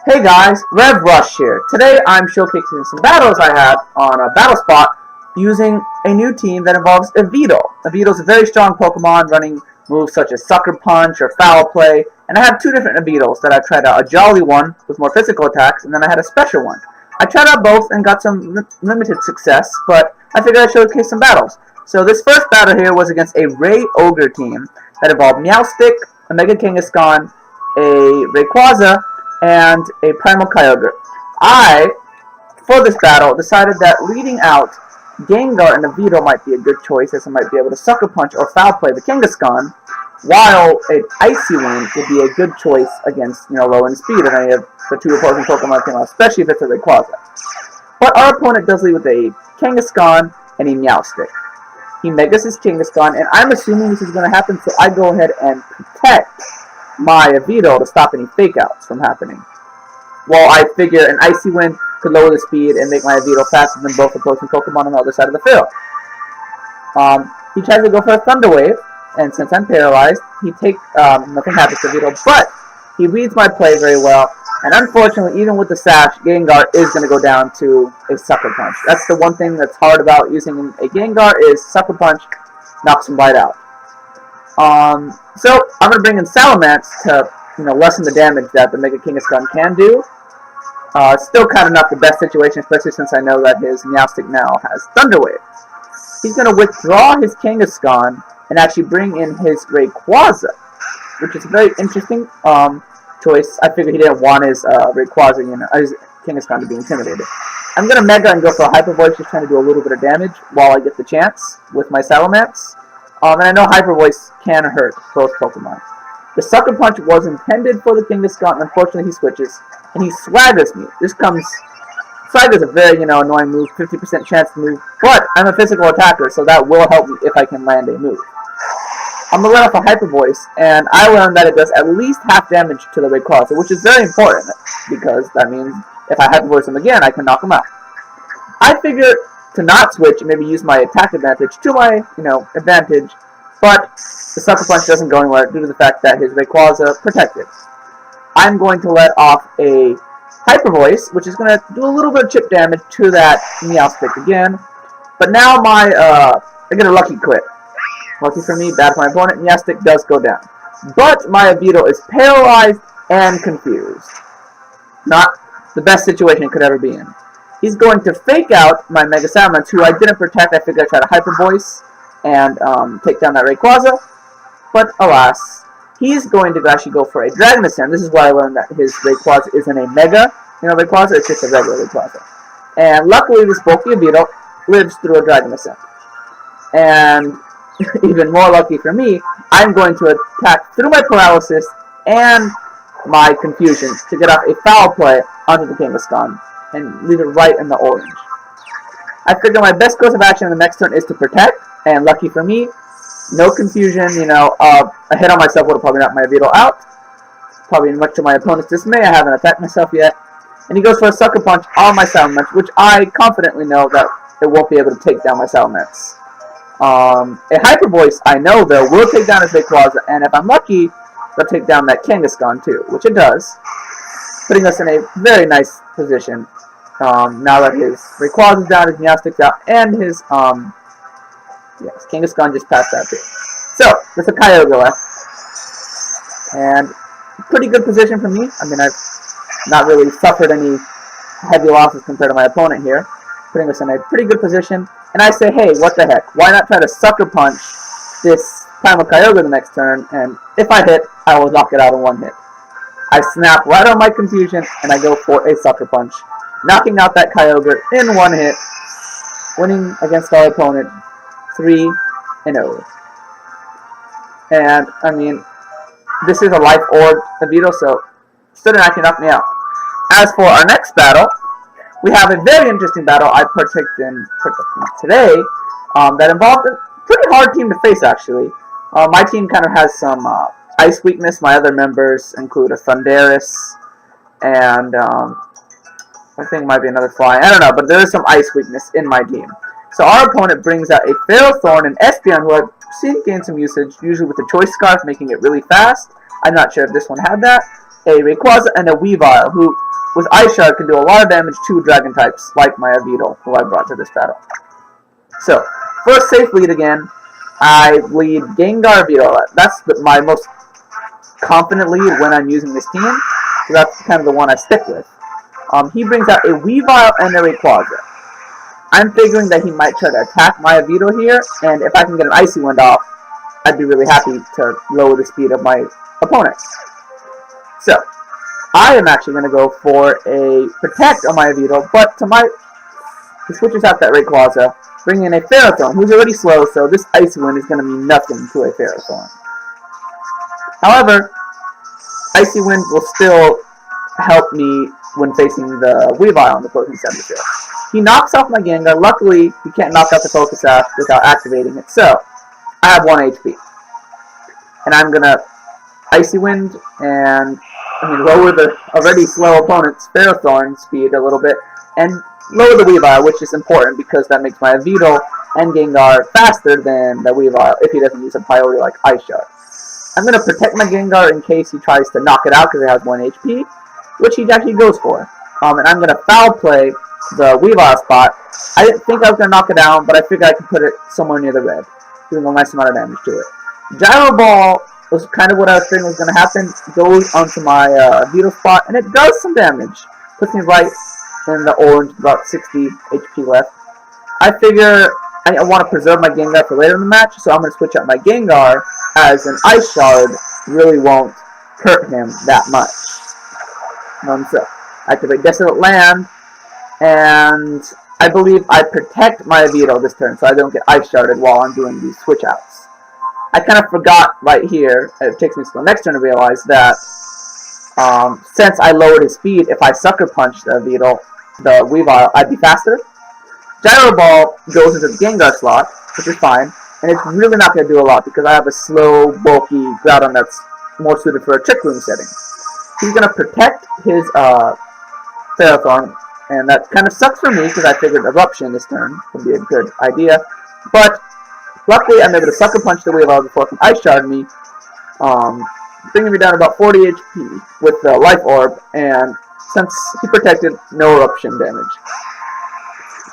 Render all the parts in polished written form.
Hey guys, Rev Rush here. Today I'm showcasing some battles I had on a battle spot using a new team that involves Evito. Evito is a very strong Pokemon running moves such as Sucker Punch or Foul Play, and I have two different Evitos that I tried out. A Jolly one with more physical attacks, and then I had a special one. I tried out both and got some limited success, but I figured I'd showcase some battles. So this first battle here was against a Ray Ogre team that involved Meowstic, a Mega Kangaskhan, a Rayquaza, and a Primal Kyogre. I, for this battle, decided that leading out Gengar and Evito might be a good choice, as I might be able to Sucker Punch or Foul Play the Kangaskhan, while an Icy Wind would be a good choice against, low in speed and any of the two opposing Pokemon came out, especially if it's a Rayquaza. But our opponent does lead with a Kangaskhan and a Meowstic. He Megas his Kangaskhan, and I'm assuming this is going to happen, so I go ahead and protect my Evito to stop any fake outs from happening. While I figure an Icy Wind could lower the speed and make my Evito faster than both opposing Pokemon on the other side of the field. He tries to go for a Thunder Wave, and since I'm paralyzed, nothing happens to Evito, but he reads my play very well, and unfortunately, even with the Sash, Gengar is going to go down to a Sucker Punch. That's the one thing that's hard about using a Gengar is Sucker Punch knocks him right out. So I'm going to bring in Salamence to, lessen the damage that the Mega Kangaskhan can do. Still kind of not the best situation, especially since I know that his Meowstic now has Thunder Wave. He's going to withdraw his Kangaskhan and actually bring in his Rayquaza, which is a very interesting choice. I figured he didn't want his Rayquaza, his Kangaskhan to be intimidated. I'm going to Mega and go for a Hyper Voice, just trying to do a little bit of damage while I get the chance with my Salamence. And I know Hyper Voice can hurt both Pokemon. The Sucker Punch was intended for the Kangaskhan. Unfortunately, he switches, and he Swaggers me. Swagger's a very, annoying move, 50% chance to move, but I'm a physical attacker, so that will help me if I can land a move. I'm going to run off a Hyper Voice, and I learned that it does at least half damage to the Rayquaza, which is very important, because that means if I Hyper Voice him again, I can knock him out. I figured to not switch and maybe use my attack advantage to my, advantage, but the Sucker Punch doesn't go anywhere due to the fact that his Rayquaza protected. I'm going to let off a Hyper Voice, which is going to do a little bit of chip damage to that Meowstic again, but now I get a lucky crit. Lucky for me, bad for my opponent, Meowstic does go down. But my Evito is paralyzed and confused. Not the best situation it could ever be in. He's going to fake out my Mega Salamence, who I didn't protect. I figured I'd try to Hyper Voice and take down that Rayquaza. But alas, he's going to actually go for a Dragon Ascend. This is why I learned that his Rayquaza isn't a Mega, Rayquaza. It's just a regular Rayquaza. And luckily, this bulky Evito lives through a Dragon Ascend. And even more lucky for me, I'm going to attack through my Paralysis and my Confusion to get off a Foul Play onto the Kangaskhan and leave it right in the orange. I figure my best course of action in the next turn is to protect, and lucky for me, no confusion, a hit on myself would have probably knocked my Evito out. Probably much to my opponent's dismay, I haven't attacked myself yet. And he goes for a Sucker Punch on my Salamence, which I confidently know that it won't be able to take down my Salamence. A Hyper Voice, I know though, will take down his Rayquaza, and if I'm lucky, they'll take down that Kangaskhan too, which it does, putting us in a very nice position. Now that his Rayquaza is down, his Meowstic's out, and his Kangaskhan just passed out too. So, there's a Kyogre left. And pretty good position for me. I mean, I've not really suffered any heavy losses compared to my opponent here. Putting us in a pretty good position. And I say, hey, what the heck? Why not try to Sucker Punch this Primal Kyogre the next turn, and if I hit, I will knock it out in one hit. I snap right on my Confusion, and I go for a Sucker Punch, knocking out that Kyogre in one hit, winning against our opponent 3-0. And, I mean, this is a Life Orb Evito, so still didn't actually knock me out. As for our next battle, we have a very interesting battle I partook in today that involved a pretty hard team to face, actually. My team kind of has some ice weakness. My other members include a Thunderous, and I think it might be another Fly. I don't know, but there is some ice weakness in my team. So our opponent brings out a Ferrothorn and Espeon, who I've seen gain some usage, usually with the Choice Scarf, making it really fast. I'm not sure if this one had that. A Rayquaza and a Weavile, who with Ice Shard can do a lot of damage to Dragon types, like my Avito, who I brought to this battle. So, first safe lead again, I lead Gengar Avito. That's my most confident lead when I'm using this team, so that's kind of the one I stick with. He brings out a Weavile and a Rayquaza. I'm figuring that he might try to attack my Avito here, and if I can get an Icy Wind off, I'd be really happy to lower the speed of my opponent. So, I am actually going to go for a Protect on my Avito, but he switches out that Rayquaza, bringing in a Ferrothorn, who's already slow, so this Icy Wind is going to mean nothing to a Ferrothorn. However, Icy Wind will still help me when facing the Weavile on the opposing side of the field. He knocks off my Gengar. Luckily, he can't knock out the Focus Sash without activating it, so I have 1 HP. And I'm going to Icy Wind and lower the already slow opponent's Ferrothorn speed a little bit, and lower the Weavile, which is important because that makes my Avito and Gengar faster than the Weavile if he doesn't use a priority like Ice Shard. I'm going to protect my Gengar in case he tries to knock it out because it has 1 HP, which he actually goes for. And I'm going to Foul Play the Weavile spot. I didn't think I was going to knock it down, but I figured I could put it somewhere near the red, doing a nice amount of damage to it. Gyro Ball was kind of what I was thinking was going to happen. Goes onto my Avito spot, and it does some damage. Puts me right in the orange, about 60 HP left. I figure I want to preserve my Gengar for later in the match, so I'm going to switch out my Gengar, as an Ice Shard really won't hurt him that much. So, activate Desolate Land, and I believe I protect my Avito this turn, so I don't get Ice Sharded while I'm doing these switch outs. I kind of forgot right here, it takes me to the next turn to realize that since I lowered his speed, if I Sucker Punch the Weavile, I'd be faster. Gyro Ball goes into the Gengar slot, which is fine, and it's really not going to do a lot because I have a slow, bulky Groudon that's more suited for a Trick Room setting. He's going to protect his Ferrothorn, and that kind of sucks for me because I figured Eruption this turn would be a good idea. But luckily, I'm able to Sucker Punch the Weavile before it can Ice Shard me, bringing me down about 40 HP with the Life Orb, and since he protected, no Eruption damage.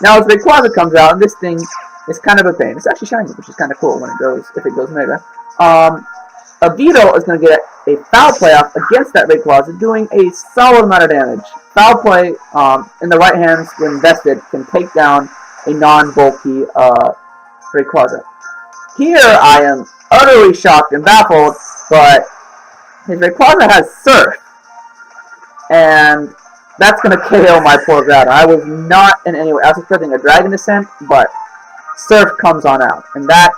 Now, as Rayquaza comes out, and this thing is kind of a pain. It's actually shiny, which is kind of cool when if it goes Mega. Avito is going to get a Foul Play off against that Rayquaza, doing a solid amount of damage. Foul Play, in the right hands, when invested, can take down a non-bulky Rayquaza. Here, I am utterly shocked and baffled, but his Rayquaza has Surf, and that's going to KO my poor Groudon. I was not in any way, I was expecting a Dragon Descent, but Surf comes on out, and that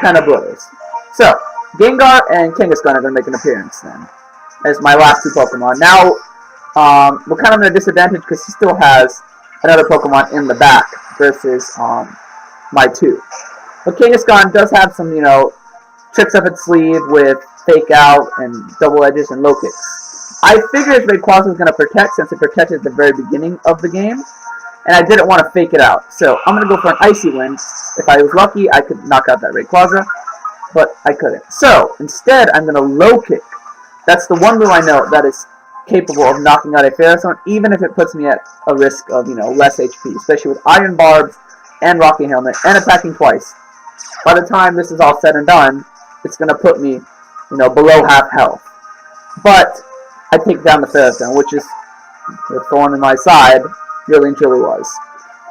kind of blows. So, Gengar and Kangaskhan are going to make an appearance then, as my last 2 Pokemon. Now, we're kind of in a disadvantage because he still has another Pokemon in the back versus my 2. But Kangaskhan does have some, tricks up its sleeve with Fake Out and Double Edges and Low Kicks. I figured Rayquaza was going to protect since it protected at the very beginning of the game, and I didn't want to fake it out. So I'm going to go for an Icy Wind. If I was lucky, I could knock out that Rayquaza, but I couldn't. So instead, I'm going to Low Kick. That's the one move I know that is capable of knocking out a Ferrothorn, even if it puts me at a risk of, less HP, especially with Iron Barbs and Rocky Helmet and attacking twice. By the time this is all said and done, it's going to put me, below half health. But I take down the Ferrothorn, which is the thorn in my side, really and truly was.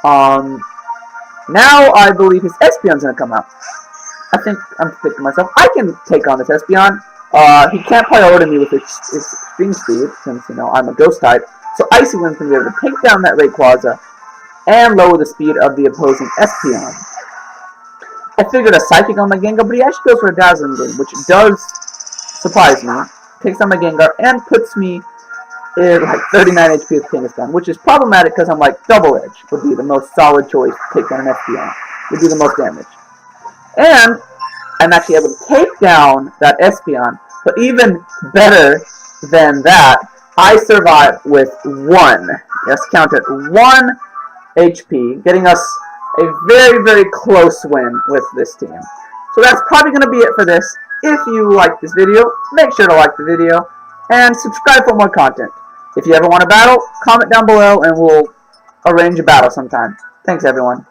Now I believe his Espeon's going to come out. I think I'm thinking to myself, I can take on this Espeon. He can't priority me with his extreme speed, since, I'm a Ghost type. So Icy Wind's going to be able to take down that Rayquaza and lower the speed of the opposing Espeon. I figured a Psychic on my Gengar, but he actually goes for a Dazzling Gleam, which does surprise me. Takes down my Gengar and puts me in like 39 HP with Kangaskhan, which is problematic because I'm like Double Edge would be the most solid choice to take down an Espeon. Would do the most damage. And I'm actually able to take down that Espeon, but even better than that, I survive with 1. Yes, count it, 1 HP, getting us a very, very close win with this team. So that's probably going to be it for this. If you like this video, make sure to like the video and subscribe for more content. If you ever want a battle, comment down below and we'll arrange a battle sometime. Thanks, everyone.